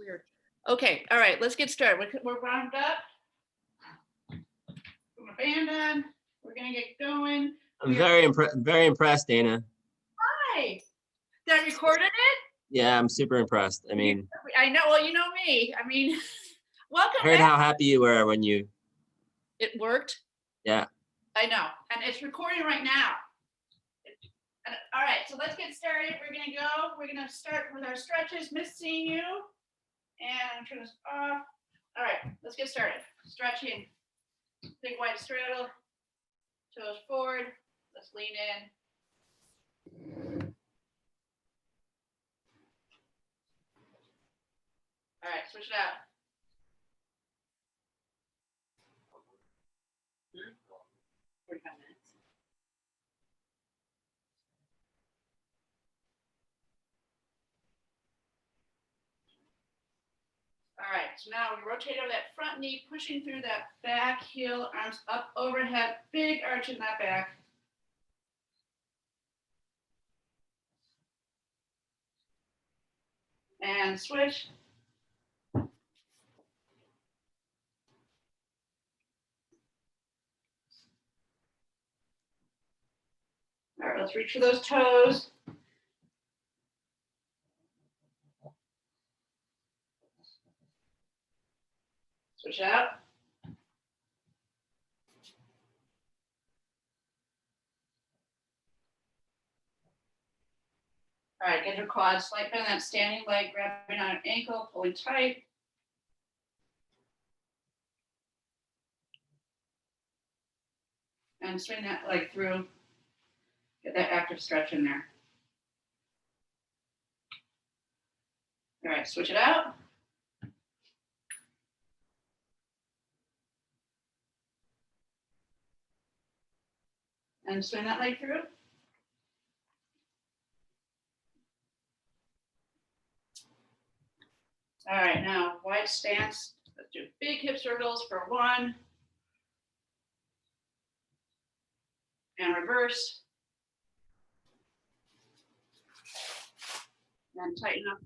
weird. Okay, all right, let's get started. We're wound up. Put my band on. We're gonna get going. I'm very impressed, Dana. Hi. Did I recorded it? Yeah, I'm super impressed. I mean, I know. Well, you know me. I mean, welcome I heard back. how happy you were when you. It worked. Yeah. I know, and it's recording right now. All right, so let's get started. We're gonna go. We're gonna start with our stretches. Miss seeing you. And turn this off. All right, let's get started. Stretching. Big wide straddle. Toes forward. Let's lean in. All right, switch it out. 45 minutes. All right, so now we rotate over that front knee, pushing through that back heel, arms up overhead, big arch in that back. And switch. All right, let's reach for those toes. Switch out. All right, get your quads slight bend, that standing leg, grabbing on an ankle, pulling tight. And swing that leg through. Get that active stretch in there. All right, switch it out. And swing that leg through. All right, now wide stance. Let's do big hip circles for 1. And reverse. And tighten up.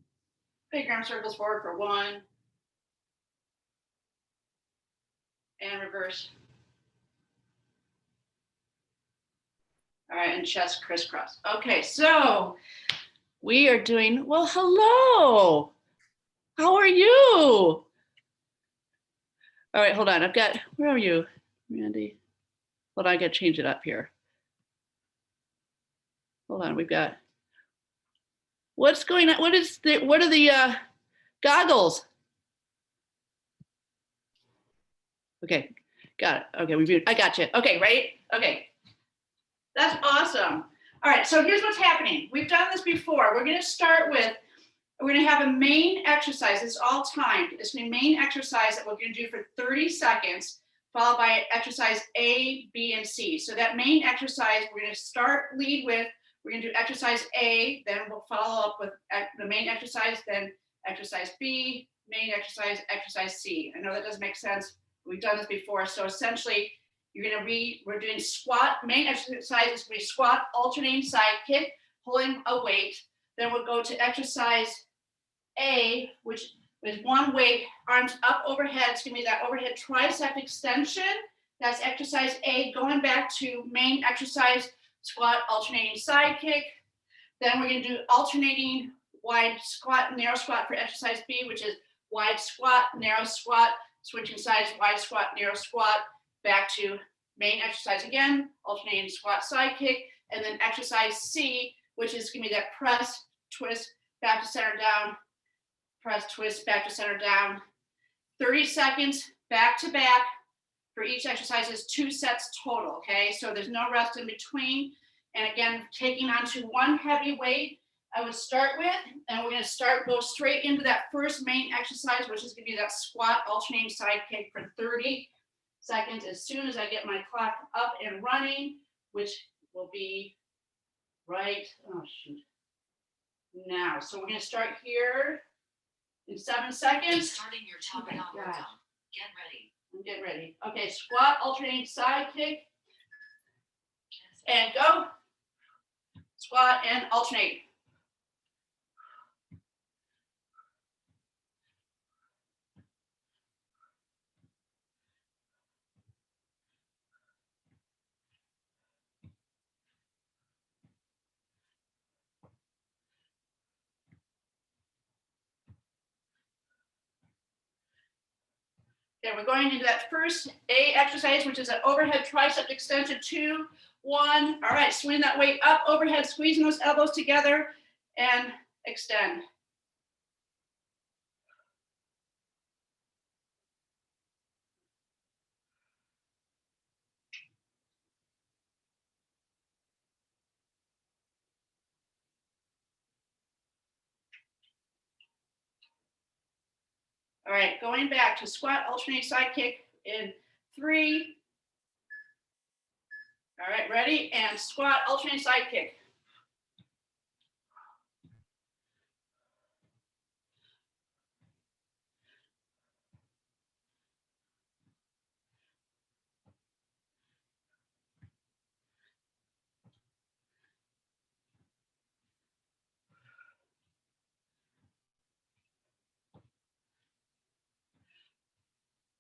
Big arm circles forward for 1. And reverse. All right, and chest crisscross. Okay, so we are doing, well, hello. How are you? All right, hold on. Where are you, Randy? Hold on, I gotta change it up here. Hold on, we've got, what's going on? What are the goggles? Okay, got it. Okay, I got you. Okay, right? Okay, that's awesome. All right, so here's what's happening. We've done this before. We're gonna start with, we're gonna have a main exercise. It's all timed. It's the main exercise that we're gonna do for 30 seconds, followed by exercise A, B, and C. So that main exercise, we're gonna lead with, we're gonna do exercise A, then we'll follow up with the main exercise, then exercise B, main exercise, exercise C. I know that doesn't make sense. We've done this before. So essentially, we're doing squat. Main exercise is gonna be squat, alternating side kick, pulling a weight. Then we'll go to exercise A, which is 1 weight, arms up overhead. It's gonna be that overhead tricep extension. That's exercise A. Going back to main exercise, squat, alternating side kick. Then we're gonna do alternating wide squat, narrow squat for exercise B, which is wide squat, narrow squat, switching sides, wide squat, narrow squat, back to main exercise again, alternating squat, side kick, and then exercise C, which is gonna be that press, twist, back to center down, press, twist, back to center down. 30 seconds back to back for each exercise is 2 sets total, okay? So there's no rest in between. And again, taking onto 1 heavy weight, I would start with, and we're gonna go straight into that first main exercise, which is gonna be that squat alternating side kick for 30 seconds as soon as I get my clock up and running, which will be right, oh shoot, now. So we're gonna start here in 7 seconds. Starting your topping on workout. Get ready. I'm getting ready. Okay, squat, alternating side kick, and go. Squat and alternate. Okay, we're going into that first A exercise, which is an overhead tricep extension, 2, 1. All right, swing that weight up overhead, squeezing those elbows together and extend. All right, going back to squat, alternate side kick in 3. All right, ready? And squat, alternate side kick.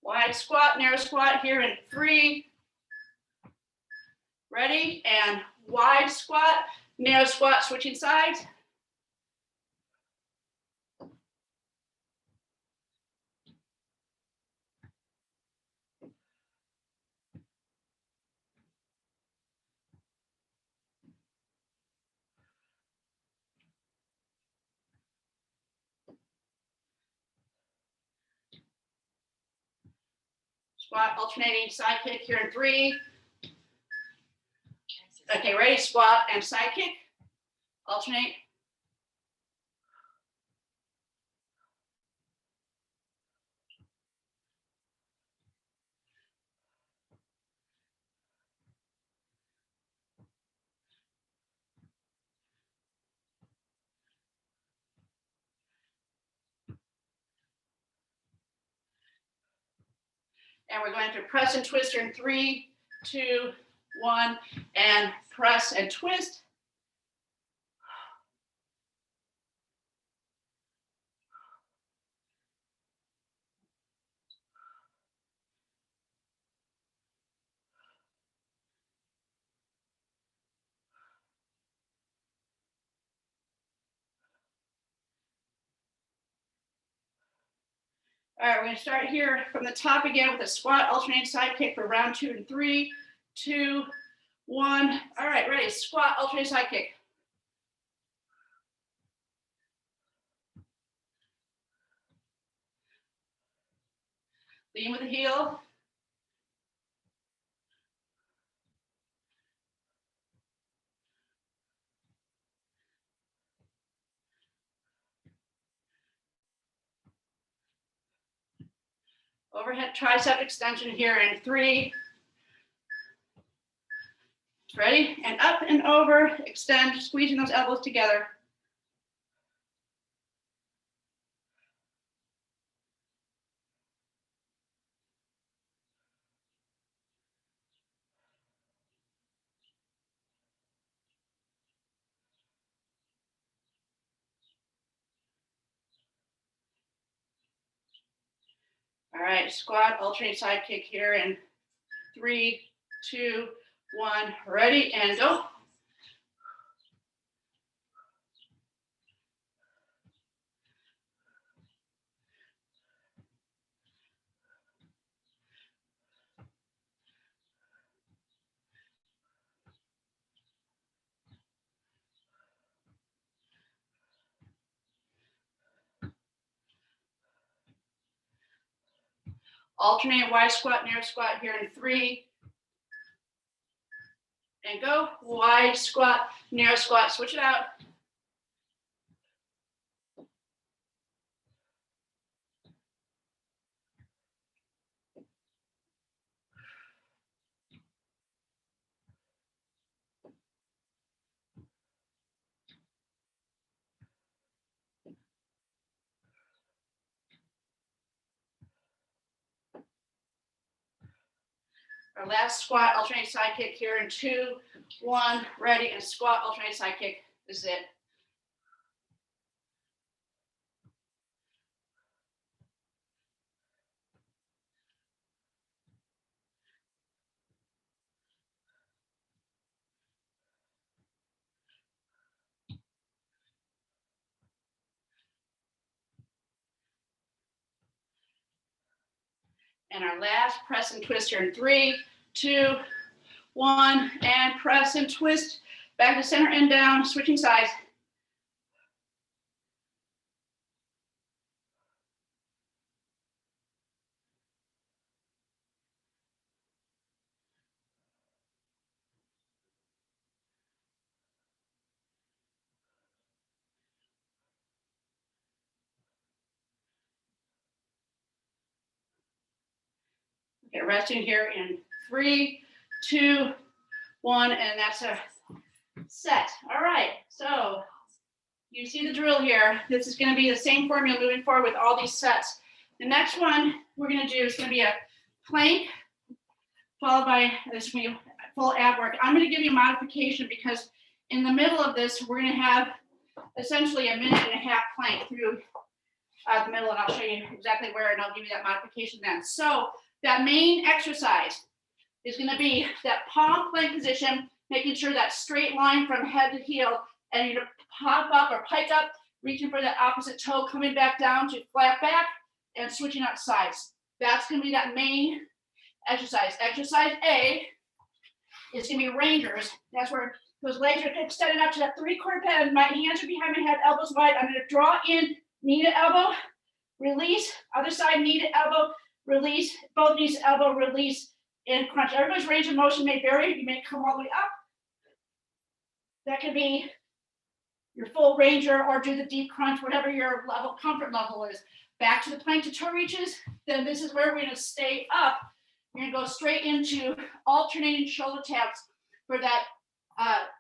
Wide squat, narrow squat here in 3. Ready? And wide squat, narrow squat, switching sides. Squat, alternating side kick here in 3. Okay, ready? Squat and side kick. Alternate. And we're going to press and twist here in 3, 2, 1, and press and twist. All right, we're going to start here from the top again with a squat, alternating side kick for round 2 and 3, 2, 1. All right, ready? Squat, alternating side kick. Lean with the heel. Overhead tricep extension here in 3. Ready? And up and over, extend, squeezing those elbows together. All right, squat, alternate side kick here in 3, 2, 1. Ready? And go. Alternate wide squat, narrow squat here in 3. And go. Wide squat, narrow squat. Switch it out. Our last squat, alternate side kick here in 2, 1. Ready? And squat, alternate side kick. This is it. And our last press and twist here in 3, 2, 1, and press and twist. Back to center and down, switching sides. Okay, resting here in 3, 2, 1, and that's a set. All right, so you see the drill here. This is going to be the same formula moving forward with all these sets. The next one we're going to do is going to be a plank followed by this full ab work. I'm going to give you a modification because in the middle of this, we're going to have essentially a minute and a half plank through the middle, and I'll show you exactly where, and I'll give you that modification then. So that main exercise is going to be that palm plank position, making sure that straight line from head to heel, and you're going to pop up or pike up, reaching for that opposite toe, coming back down to flat back, and switching out sides. That's going to be that main exercise. Exercise A is going to be rangers. That's where those legs are extended out to that 3/4 bend. My hands are behind my head, elbows wide. I'm going to draw in, knee to elbow, release. Other side, knee to elbow, release. Both knees to elbow, release, and crunch. Everybody's range of motion may vary. You may come all the way up. That could be your full ranger or do the deep crunch, whatever your comfort level is. Back to the plank to toe reaches. Then this is where we're going to stay up. You're going to go straight into alternating shoulder taps for that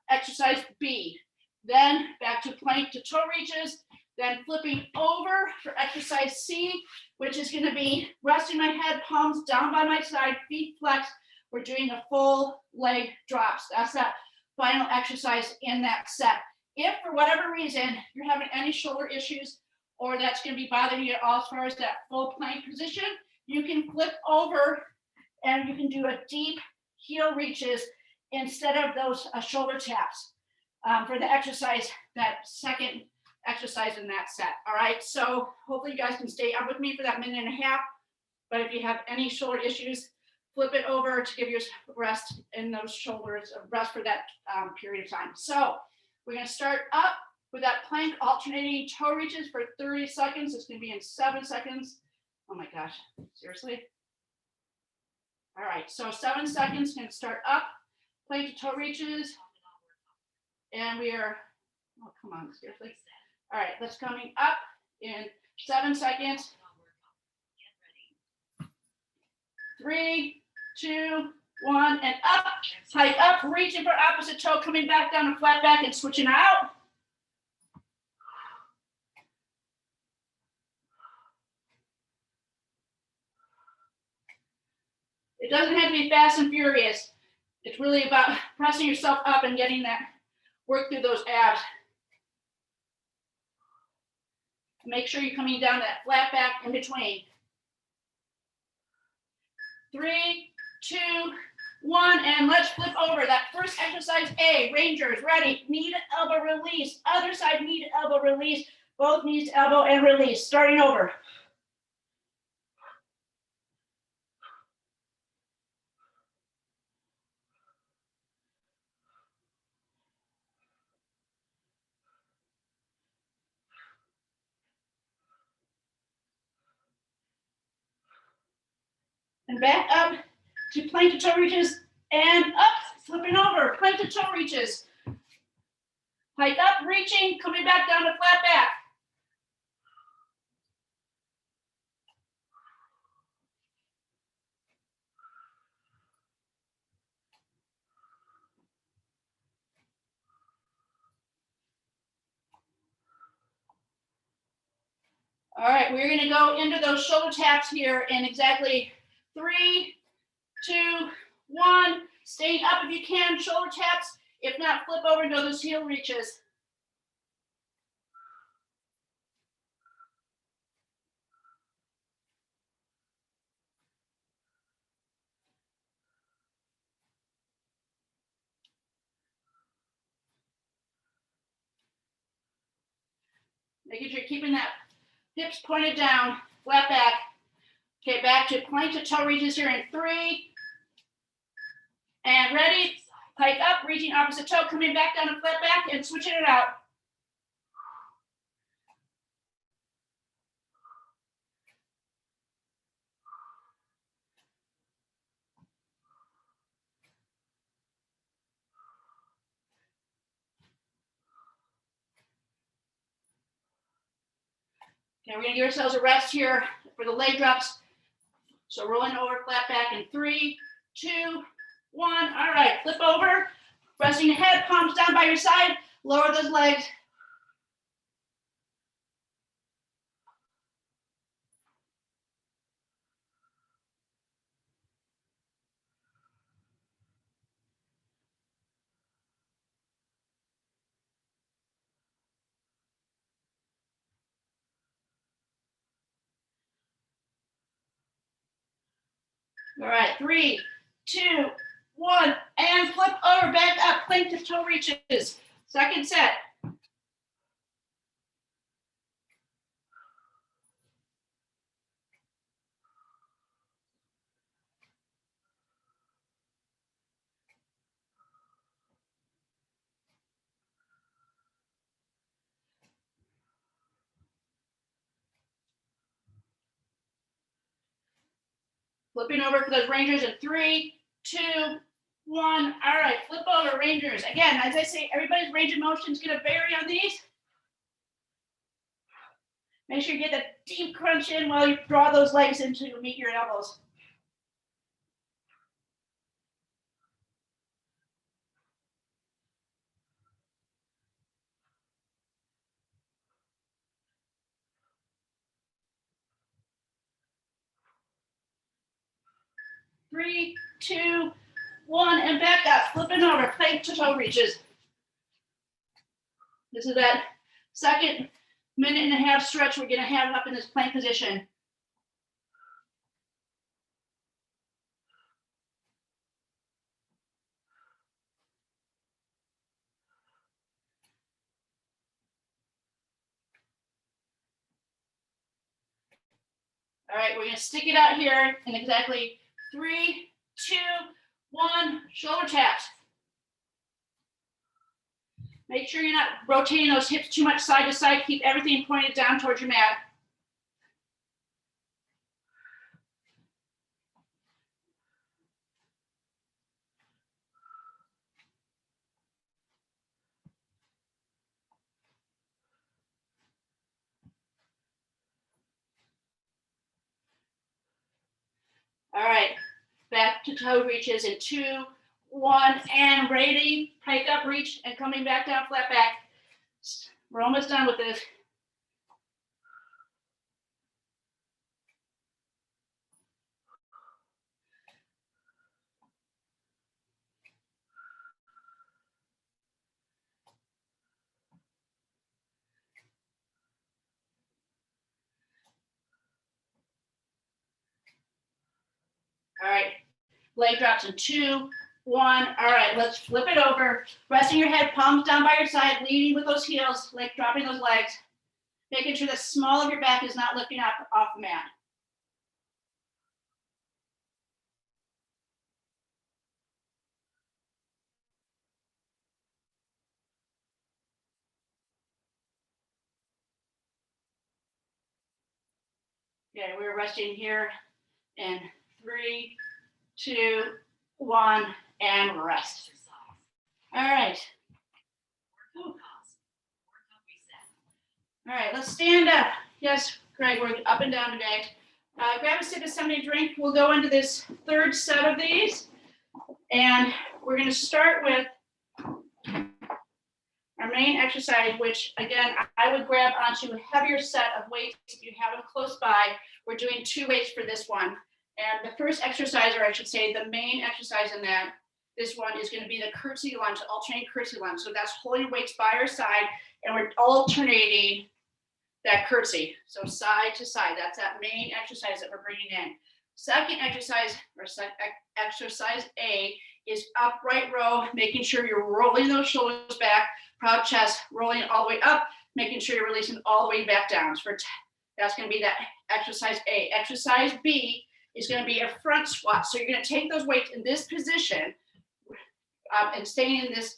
exercise B. Then back to plank to toe reaches. Then flipping over for exercise C, which is going to be resting my head, palms down by my side, feet flexed. We're doing a full leg drops. That's that final exercise in that set. If for whatever reason you're having any shoulder issues or that's going to be bothering you at all as far as that full plank position, you can flip over and you can do a deep heel reaches instead of those shoulder taps for the exercise, that second exercise in that set. All right, so hopefully you guys can stay up with me for that minute and a half. But if you have any shoulder issues, flip it over to give your rest in those shoulders, rest for that period of time. So we're going to start up with that plank alternating toe reaches for 30 seconds. It's going to be in 7 seconds. Oh my gosh, seriously? All right, so 7 seconds, going to start up, plank to toe reaches. And we are, oh, come on, seriously. All right, that's coming up in 7 seconds. 3, 2, 1, and up. Hike up, reaching for opposite toe, coming back down to flat back and switching out. It doesn't have to be fast and furious. It's really about pressing yourself up and getting that work through those abs. Make sure you're coming down that flat back in between. 3, 2, 1, and let's flip over. That first exercise A, rangers, ready, knee to elbow release. Other side, knee to elbow release. Both knees to elbow and release. Starting over. And back up to plank to toe reaches and up, flipping over, plank to toe reaches. Hike up, reaching, coming back down to flat back. All right, we're going to go into those shoulder taps here in exactly 3, 2, 1. Staying up if you can, shoulder taps. If not, flip over and go those heel reaches. Making sure you're keeping that hips pointed down, flat back. Okay, back to plank to toe reaches here in 3. And ready? Pike up, reaching opposite toe, coming back down to flat back and switching it out. Okay, we're gonna give ourselves a rest here for the leg drops. So rolling over, flat back in 3, 2, 1. All right, flip over, resting your head, palms down by your side, lower those legs. All right, 3, 2, 1, and flip over, back up, plank to toe reaches. Second set. Flipping over for those rangers in 3, 2, 1. All right, flip over, rangers. Again, as I say, everybody's range of motion is going to vary on these. Make sure you get that deep crunch in while you draw those legs in to meet your elbows. Three, two, 1, and back up, flipping over, plank to toe reaches. This is that second minute and a half stretch we're gonna have up in this plank position. All right, we're gonna stick it out here in exactly 3, 2, 1, shoulder taps. Make sure you're not rotating those hips too much side to side. Keep everything pointed down towards your mat. All right, back to toe reaches in 2, 1, and ready. Pike up, reach, and coming back down, flat back. We're almost done with this. All right, leg drops in 2, 1. All right, let's flip it over. Resting your head, palms down by your side, leading with those heels, like dropping those legs. Making sure the small of your back is not lifting up off the mat. Okay, we're resting here in 3, 2, 1, and rest. Exercise. All right. Workout pause. Workout reset. All right, let's stand up. Yes, Greg, we're up and down today. Grab a sip of something to drink. We'll go into this third set of these. And we're going to start with our main exercise, which again, I would grab onto a heavier set of weights if you have them close by. We're doing 2 weights for this one. And the first exercise, or I should say the main exercise in that, this one is going to be the curtsy lunge, the alternating curtsy lunge. So that's holding weights by our side and we're alternating that curtsy. So side to side, that's that main exercise that we're bringing in. Second exercise, or exercise A, is upright row, making sure you're rolling those shoulders back, proud chest, rolling all the way up, making sure you're releasing all the way back down. So for That's gonna be that exercise A. Exercise B is gonna be a front squat. So you're gonna take those weights in this position and staying in this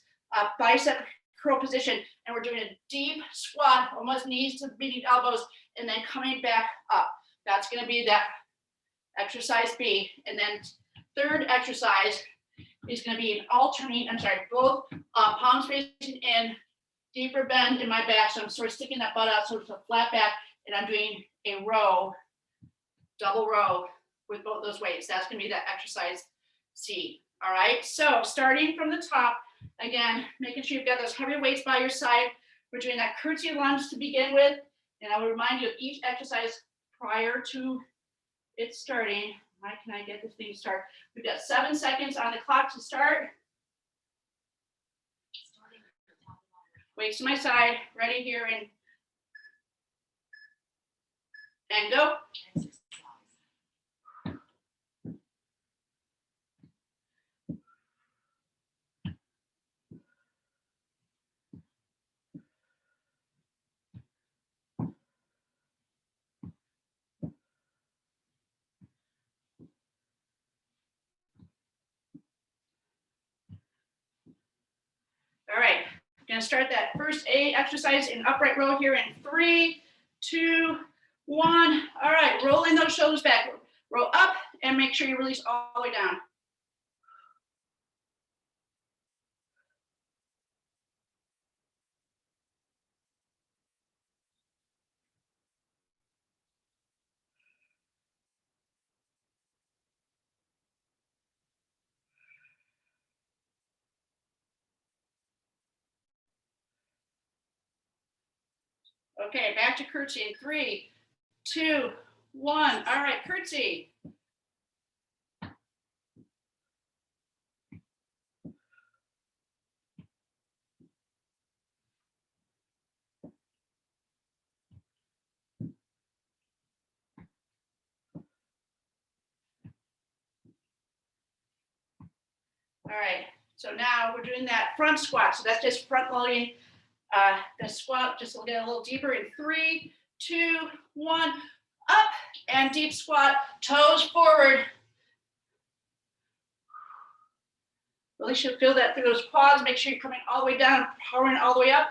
bicep curl position. And we're doing a deep squat, almost knees to meeting elbows, and then coming back up. That's gonna be that exercise B. And then third exercise is gonna be an alternating, both palms facing in, deeper bend in my back. So I'm sort of sticking that butt out, so it's a flat back, and I'm doing a row, double row with both those weights. That's gonna be that exercise C. All right, so starting from the top, again, making sure you've got those heavy weights by your side. We're doing that curtsy lunge to begin with. And I will remind you of each exercise prior to it starting. Why can I get this thing to start? We've got 7 seconds on the clock to start. Starting at the top of our Weights to my side, ready here and go. exercise. All right, I'm gonna start that first A exercise in upright row here in 3, 2, 1. All right, rolling those shoulders back. Roll up and make sure you release all the way down. Okay, back to curtsy in 3, 2, 1. All right, curtsy. All right, so now we're doing that front squat. So that's just front loading the squat. Just we'll get a little deeper in 3, 2, 1. Up and deep squat, toes forward. Really should feel that through those quads. Make sure you're coming all the way down, powering all the way up.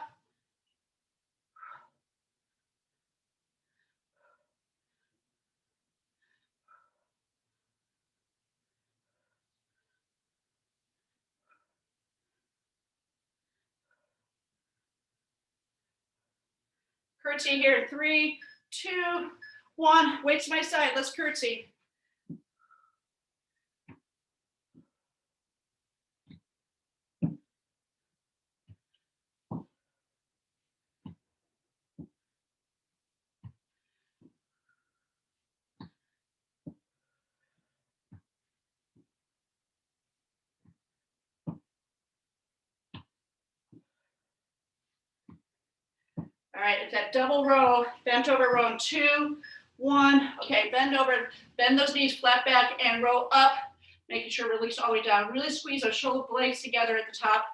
Curtsy here in 3, 2, 1. Weight to my side. Let's curtsy. All right, it's that double row, bent over row in 2, 1. Okay, bend over, bend those knees flat back and roll up, making sure release all the way down. Really squeeze those shoulder blades together at the top.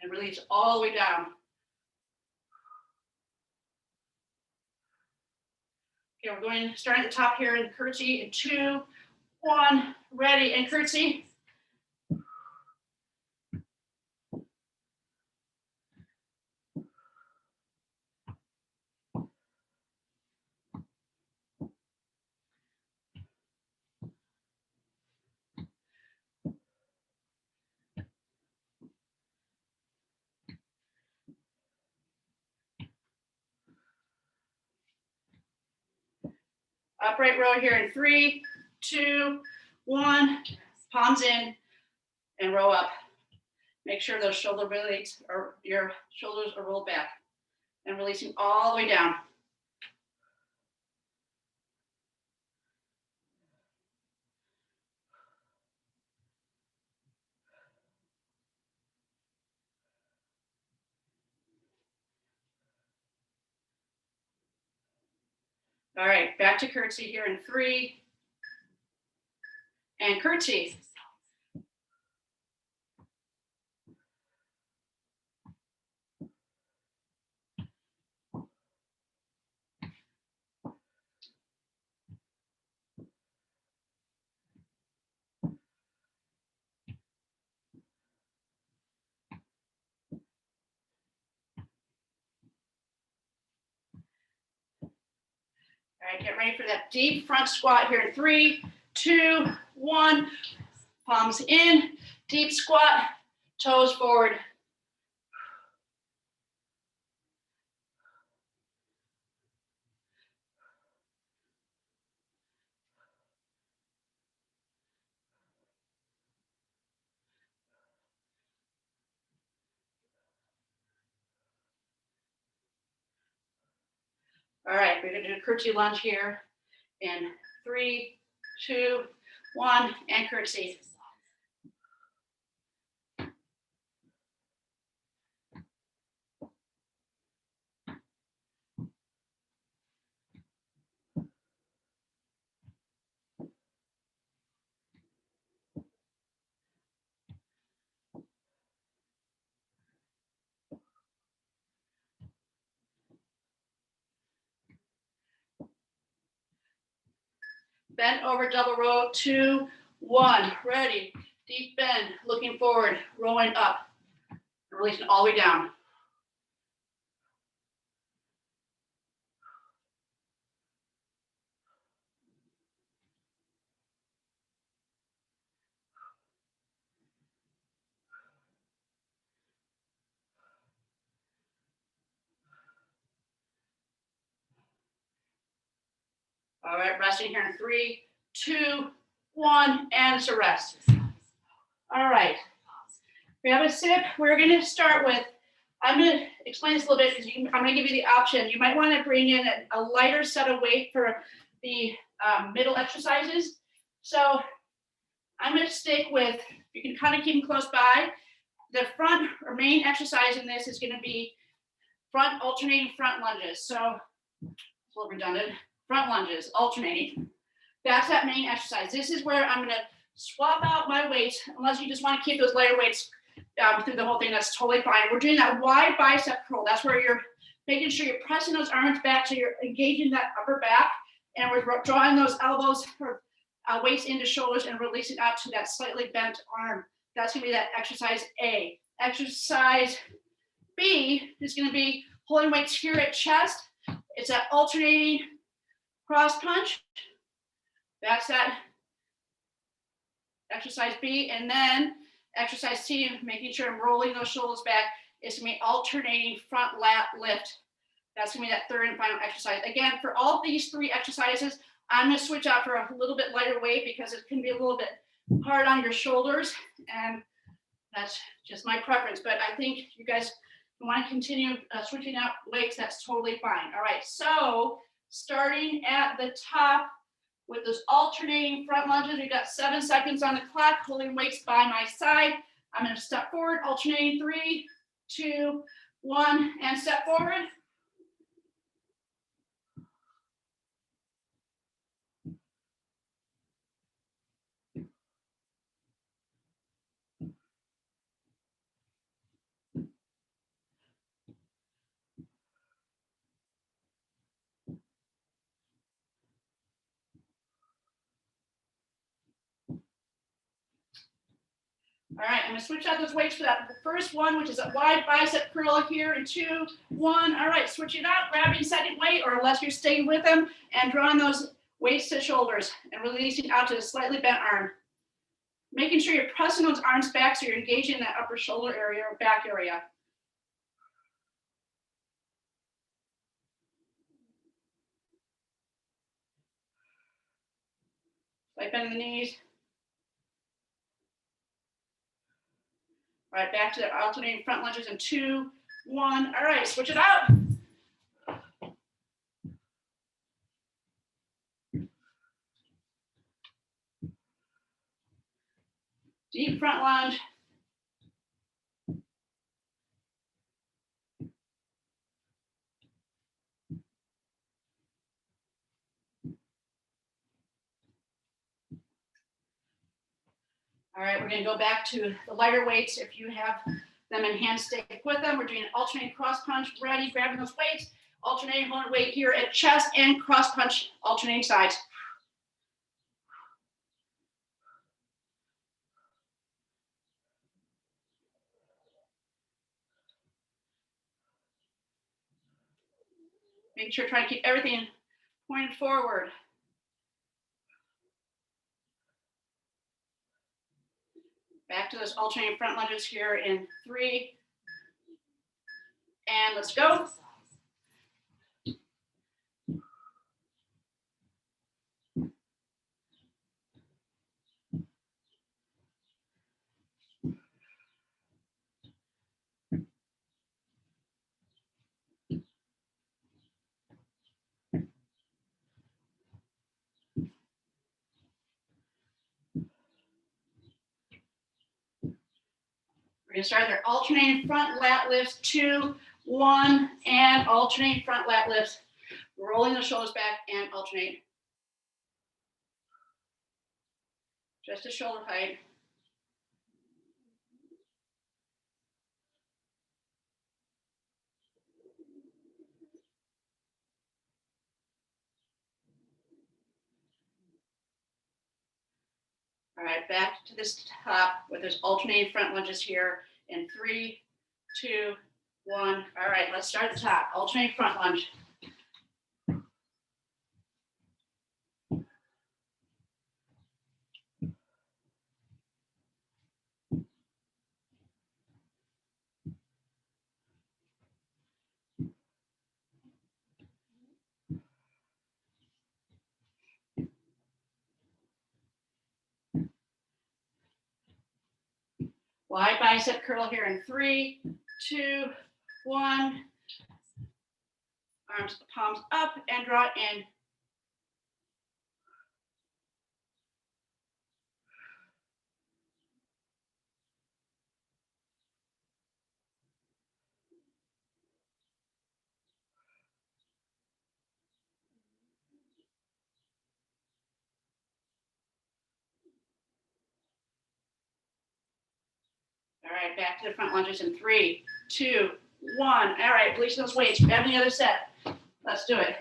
And release all the way down. Okay, we're going starting at the top here in curtsy in 2, 1. Ready and curtsy. Upright row here in 3, 2, 1. Palms in and row up. Make sure those shoulder blades or your shoulders are rolled back and releasing all the way down. All right, back to curtsy here in 3, and curtsy. All right, get ready for that deep front squat here in 3, 2, 1. Palms in, deep squat, toes forward. All right, we're gonna do a curtsy lunge here in 3, 2, 1, and curtsy. Bend over, double row, 2, 1, ready. Deep bend, looking forward, rolling up, releasing all the way down. All right, resting here in 3, 2, 1, and it's a rest. All right, we have a sip. We're gonna start with, I'm gonna explain this a little bit because I'm gonna give you the option. You might wanna bring in a lighter set of weight for the middle exercises. So I'm gonna stick with, you can kind of keep them close by. The front or main exercise in this is gonna be front alternating front lunges. So it's a little redundant. Front lunges, alternating. That's that main exercise. This is where I'm gonna swap out my weights, unless you just wanna keep those lighter weights through the whole thing, that's totally fine. We're doing that wide bicep curl. That's where you're making sure you're pressing those arms back so you're engaging that upper back, and we're drawing those elbows or weights into shoulders and releasing out to that slightly bent arm. That's gonna be that exercise A. Exercise B is gonna be holding weights here at chest. It's that alternating cross punch. That's that exercise B. And then exercise C, making sure I'm rolling those shoulders back, is gonna be alternating front lat lift. That's gonna be that third and final exercise. Again, for all these 3 exercises, I'm gonna switch out for a little bit lighter weight because it can be a little bit hard on your shoulders, and that's just my preference. But I think you guys want to continue switching out weights, that's totally fine. All right, so starting at the top with those alternating front lunges, we've got 7 seconds on the clock, holding weights by my side. I'm gonna step forward, alternating 3, 2, 1, and step forward. All right, I'm gonna switch out those weights for that first one, which is a wide bicep curl here in 2, 1. All right, switch it out, grabbing second weight, or unless you're staying with them, and drawing those weights to shoulders and releasing out to a slightly bent arm. Making sure you're pressing those arms back so you're engaging that upper shoulder area or back area. Like bending the knees. All right, back to the alternating front lunges in 2, 1. All right, switch it out. Deep front lunge. All right, we're gonna go back to the lighter weights. If you have them in hand, stick with them. We're doing an alternating cross punch. Ready, grabbing those weights, alternating holding weight here at chest and cross punch, alternating sides. Making sure, trying to keep everything pointed forward. Back to those alternating front lunges here in 3. And let's go. We're gonna start their alternating front lat lifts, 2, 1, and alternating front lat lifts. Rolling the shoulders back and alternate. Just to shoulder height. All right, back to this top with those alternating front lunges here in 3, 2, 1. All right, let's start at the top. Alternating front lunge. Wide bicep curl here in 3, 2, 1. Arms, palms up and draw it in. All right, back to the front lunges in 3, 2, 1. All right, release those weights. Grab the other set. Let's do it.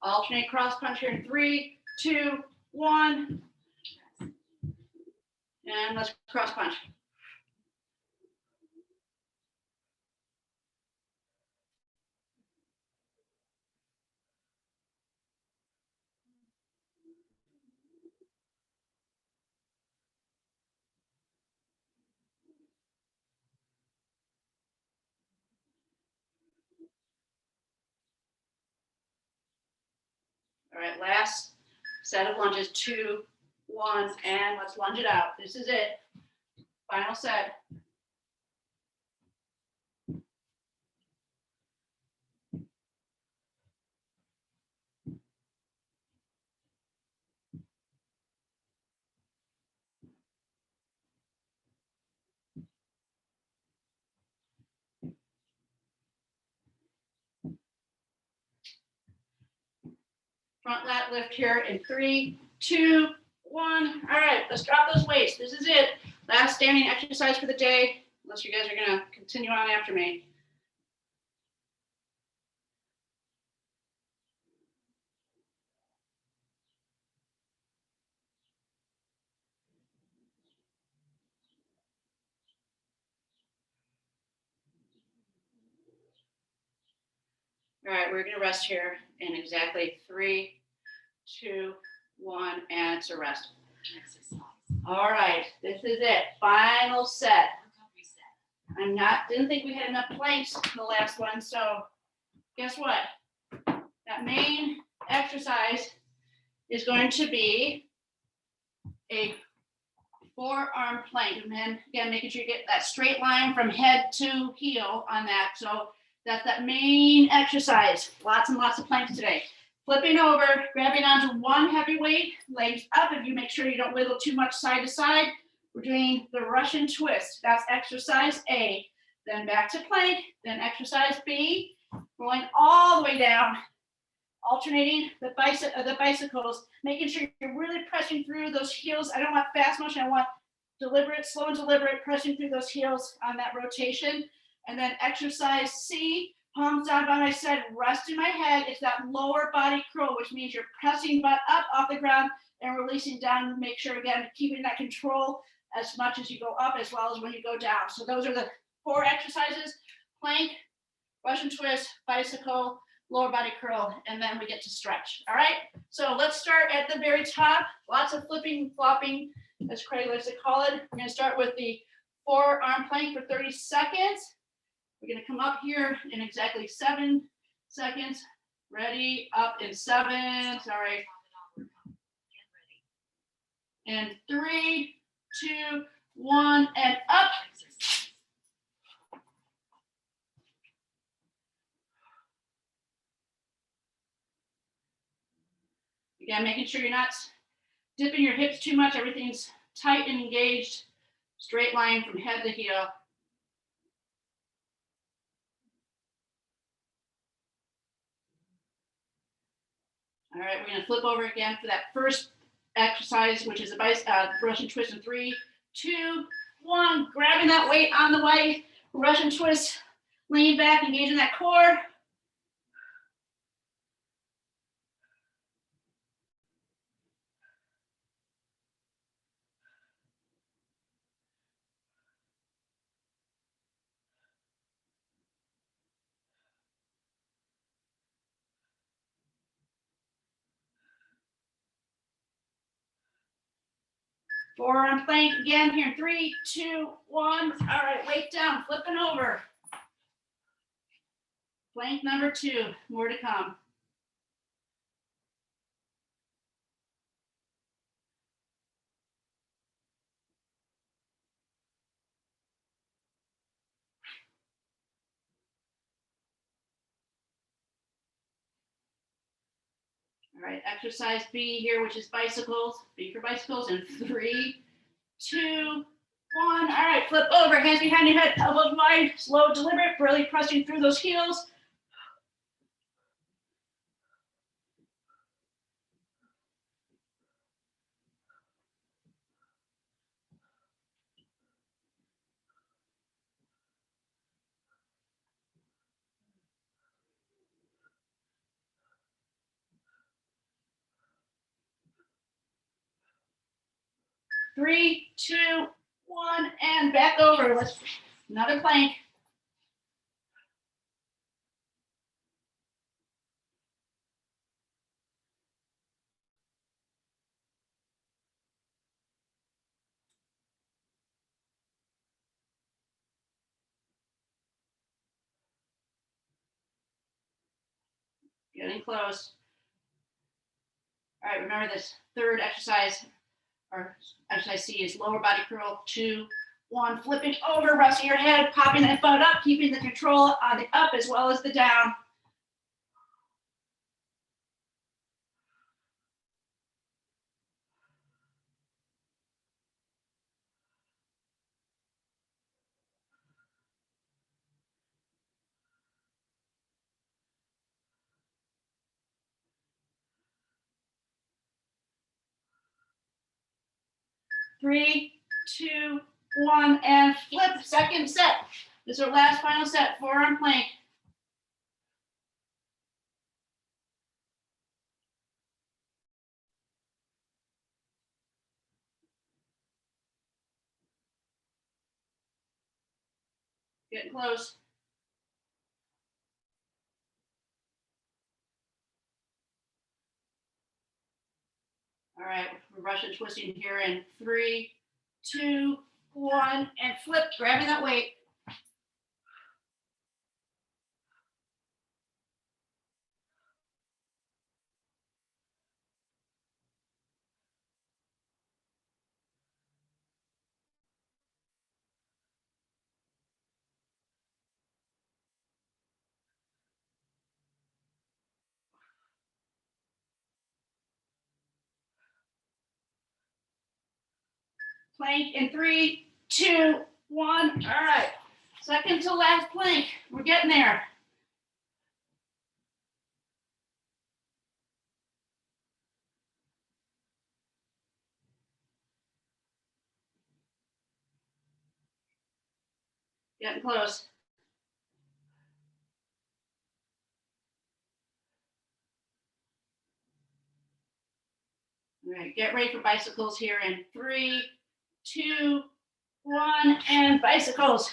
Alternate cross punch here in 3, 2, 1. And let's cross punch. All right, last set of lunges, 2, 1, and let's lunge it out. This is it. Final set. Front lat lift here in 3, 2, 1. All right, let's drop those weights. This is it. Last standing exercise for the day, unless you guys are gonna continue on after me. All right, we're gonna rest here in exactly 3, 2, 1, and it's a rest. Exercise. All right, this is it. Final set. Recovery set. Didn't think we had enough planks in the last one, so guess what? That main exercise is going to be a forearm plank. And then again, making sure you get that straight line from head to heel on that. So That's that main exercise. Lots and lots of planks today. Flipping over, grabbing onto one heavy weight, legs up. If you make sure you don't wiggle too much side to side, we're doing the Russian twist. That's exercise A. Then back to plank, then exercise B, going all the way down, alternating the bicycles, making sure you're really pressing through those heels. I don't want fast motion, I want deliberate, slow and deliberate, pressing through those heels on that rotation. And then exercise C, palms down by my side, resting my head. It's that lower body curl, which means you're pressing butt up off the ground and releasing down. Make sure, again, keeping that control as much as you go up as well as when you go down. So those are the 4 exercises: plank, Russian twist, bicycle, lower body curl, and then we get to stretch. All right, so let's start at the very top. Lots of flipping, flopping, as Craig likes to call it. We're going to start with the forearm plank for 30 seconds. We're going to come up here in exactly 7 seconds. Ready, up in 7, sorry. And 3, 2, 1, and up. Again, making sure you're not dipping your hips too much. Everything's tight and engaged. Straight line from head to heel. All right, we're going to flip over again for that first exercise, which is a Russian twist in 3, 2, 1. Grabbing that weight on the way. Russian twist, lean back, engaging that core. Forearm plank again here. 3, 2, 1. All right, weight down, flipping over. Plank number 2, more to come. All right, exercise B here, which is bicycles. B for bicycles in 3, 2, 1. All right, flip over, hands behind your head, elbows wide, slow, deliberate, really pressing through those heels. Three, two, 1, and back over. Let's another plank. Getting close. All right, remember this third exercise, or exercise C, is lower body curl. 2, 1, flipping over, resting your head, popping that butt up, keeping the control on the up as well as the down. Three, two, 1, and flip. Second set. This is our last final set. Forearm plank. Getting close. All right, we're Russian twisting here in 3, 2, 1, and flip, grabbing that weight. plank in 3, 2, 1. All right. Second to last plank. We're getting there. Getting close. All right, get ready for bicycles here in 3, 2, 1, and bicycles.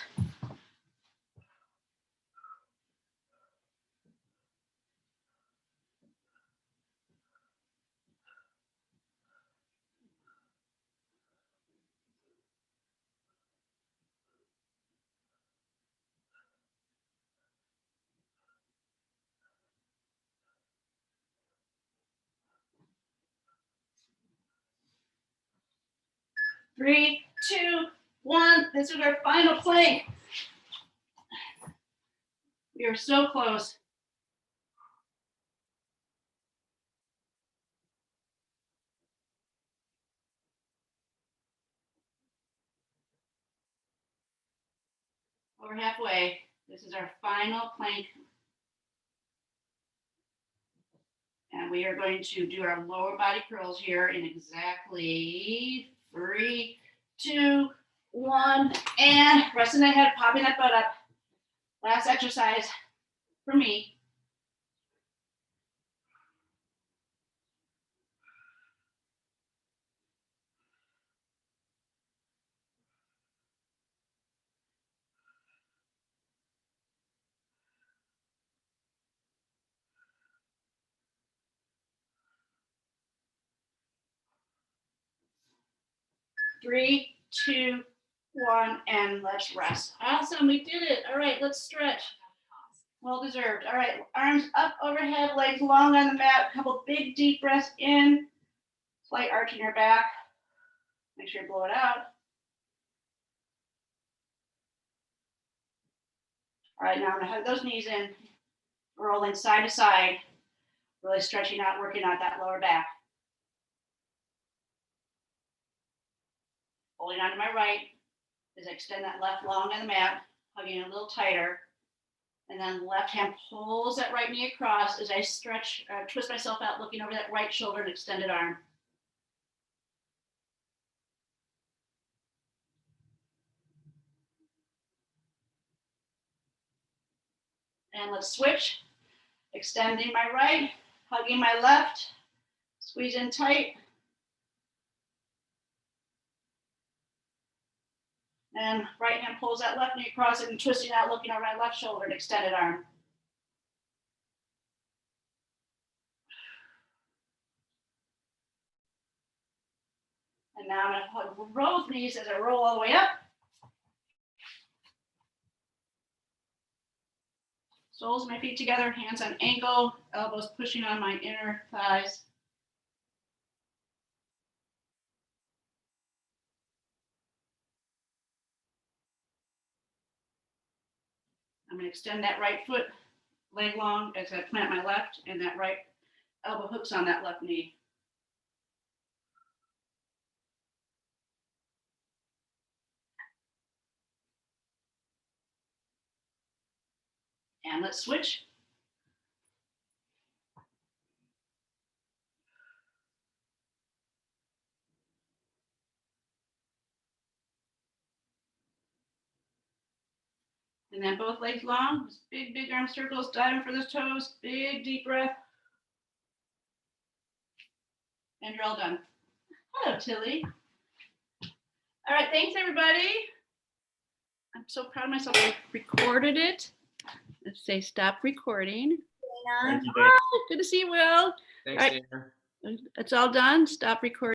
Three, two, one. This is our final plank. We are so close. Over halfway. This is our final plank. And we are going to do our lower body curls here in exactly 3, 2, 1. And resting that head, popping that butt up. Last exercise for me. Three, two, one, and let's rest. Awesome, we did it. All right, let's stretch. Well deserved. All right, arms up overhead, legs long on the mat. A couple big deep breaths in. Slight arch in your back. Make sure you blow it out. All right, now I'm gonna hug those knees in, rolling side to side, really stretching out, working out that lower back. Holding on to my right as I extend that left long on the mat, hugging a little tighter. And then left hand pulls that right knee across as I stretch, twist myself out, looking over that right shoulder and extended arm. And let's switch. Extending my right, hugging my left, squeeze in tight. And right hand pulls that left knee across it and twisting out, looking over my left shoulder and extended arm. And now I'm gonna roll with knees as I roll all the way up. Soles of my feet together, hands on ankle, elbows pushing on my inner thighs. I'm gonna extend that right foot leg long as I plant my left, and that right elbow hooks on that left knee. And let's switch. And then both legs long, big, big arm circles, diving for those toes, big, deep breath. And you're all done. Hello, Tilly. All right, thanks everybody. I'm so proud of myself. I recorded it. Let's say stop recording. Thank you, Dave. Good to see you, Will. Thanks, All right. Dana. It's all done. Stop recording.